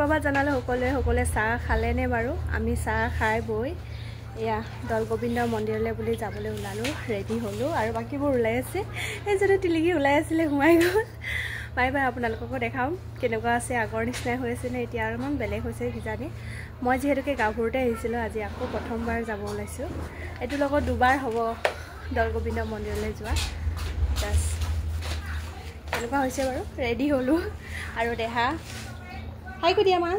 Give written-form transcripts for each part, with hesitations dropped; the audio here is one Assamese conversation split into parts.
সুপ্ৰভাত জনালে সকলোৱে চাহ খালেনে বাৰু আমি চাহ খাই বৈ এয়া দৌলগোবিন্দ মন্দিৰলৈ বুলি যাবলৈ ওলালোঁ ৰেডি হ'লোঁ আৰু বাকীবোৰ ওলাই আছে এই যদি তিলিকি ওলাই আছিলে সোমাই গ'ল বাই আপোনালোককো দেখাম কেনেকুৱা আছে আগৰ নিচিনাই হৈ আছে নে এতিয়া অলপমান বেলেগ হৈছে কিজানি মই যিহেতুকে গাভৰুতে আহিছিলোঁ আজি আকৌ প্ৰথমবাৰ যাব ওলাইছোঁ এইটো লগত দুবাৰ হ'ব দৌলগোবিন্দ মন্দিৰলৈ যোৱা জাষ্ট এনেকুৱা হৈছে বাৰু ৰেডি হ'লোঁ আৰু দেহা হাই কৈ দিয়া মা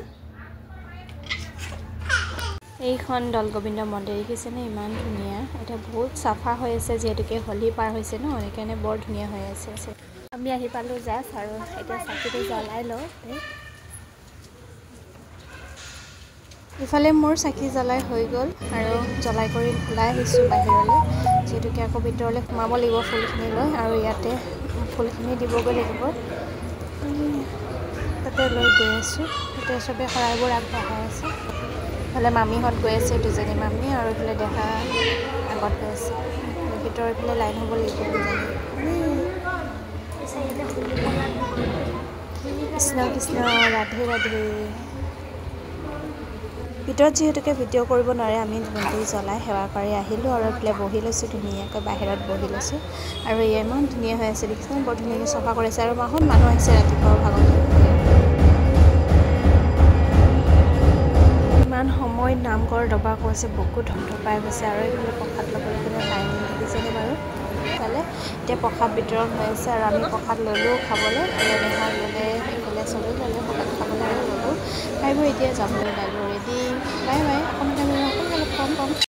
এইখন দৌলগোবিন্দ মন্দিৰ দেখিছেনে ইমান ধুনীয়া এটা বহুত চাফা হৈ আছে যিহেতুকে হোলী পাৰ হৈছে ন সেইকাৰণে বৰ ধুনীয়া হৈ আছে আমি আহি পালোঁ জাষ্ট আৰু এতিয়া চাকিটো জ্বলাই লওঁ ইফালে মোৰ চাকি জ্বলাই হৈ গ'ল আৰু জ্বলাই কৰি ওলাই আহিছোঁ বাহিৰলৈ যিহেতুকে আকৌ ভিতৰলৈ সোমাব লাগিব ফুলখিনি লৈ আৰু ইয়াতে ফুলখিনি দিবগৈ লাগিব তাতে লৈ গৈ আছোঁ তাতে চবে শৰাইবোৰ আগবঢ়াই আছে ইফালে মামীহঁত গৈ আছে দুজনী মামী আৰু ইফালে দেহা আগত গৈ আছে ভিতৰৰ ইফালে লাইন হ'ব লাগিব কৃষ্ণ কৃষ্ণ ৰাধে ৰাধে ভিতৰত যিহেতুকে ভিডিঅ' কৰিব নোৱাৰে আমি ধূপকাঠি জ্বলাই সেৱা কৰি আহিলোঁ আৰু এইফালে বহি লৈছোঁ ধুনীয়াকৈ বাহিৰত বহি লৈছোঁ আৰু এয়া ইমান ধুনীয়া হৈ আছে দেখিছেনে বৰ ধুনীয়াকৈ চফা কৰিছে আৰু বহুত মানুহ আহিছে ৰাতিপুৱা ভাগতে ইমান সময় নামঘৰ দবা কৈছে বুকু ধপধপাই গৈছে আৰু এইফালে প্ৰসাদ ল'বলৈ কিনে লাইন দেখিছেনে বাৰু ইফালে এতিয়া প্ৰসাদ বিতৰণ হৈ আছে আৰু আমি প্ৰসাদ ল'লোঁ খাবলৈ দেহা ল'লে এইফালে চবেই ল'লে প্ৰসাদ খাবলৈ আৰু ল'লোঁ খাই বৈ এতিয়া যাবলৈ ওলালোঁ ৰেডি বাই বাই